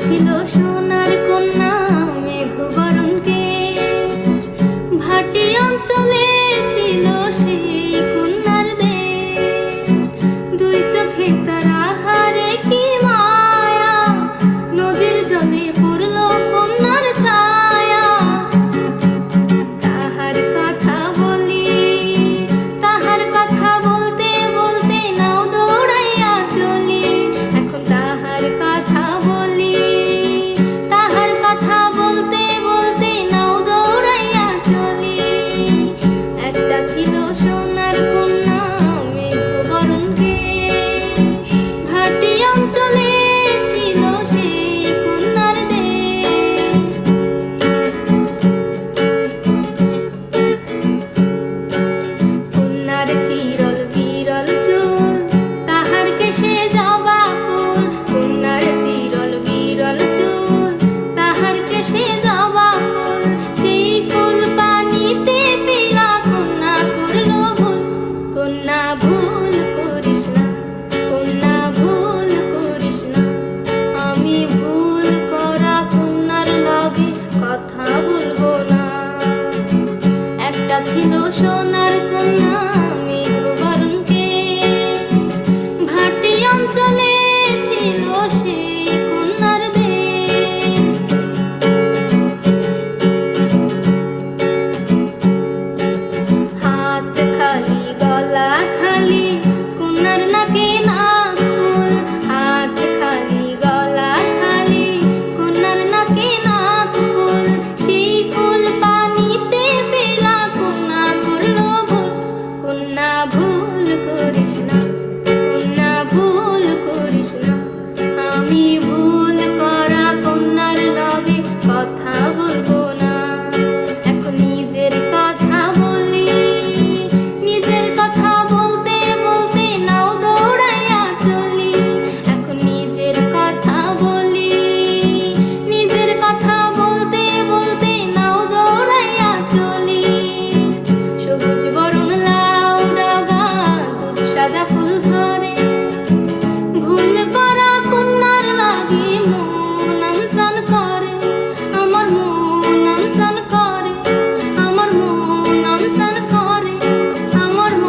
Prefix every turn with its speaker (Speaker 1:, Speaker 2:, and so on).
Speaker 1: ছিল সোনার কন্যা মেঘবরণ কেশ, ভাটি অঞ্চলে ছিল সেই কন্যার দেশ। দুই চোখে তার আহারে কি মায়া, নদীর জলে পড়ল কন্যার ছায়া। তাহার কথা বলি, তাহার কথা বলতে বলতে নাও দৌড়াইয়া চলি। এখন তাহার কথা বলি, তাহার কথা বলতে বলতে নাও দৌড়াইয়া চলি। একটা ছিল সোনার কন্যা মেঘবরণ কেশ, ভাটি অঞ্চলে ছিল সেই কন্যার দেশ। কন্যার চিরল বিরল চুল, তাহার কেশে জবা ফুল। কন্যার চিরল বিরল চুল, তাহার কেশে জবা ফুল। সেই ফুল পানিতে ফেলা কন্যা করল ভুল। কন্যা ভুল করিস না, কন্যা ভুল করিস না। আমি ভুল করা কন্যার লগে কথা বলবো না। একটা ছিল সোনার কন্যা মেঘবরণ কেশ, ভাটি অঞ্চলে ছিল সেই কন্যার দেশ। হাত খালি গলা খালি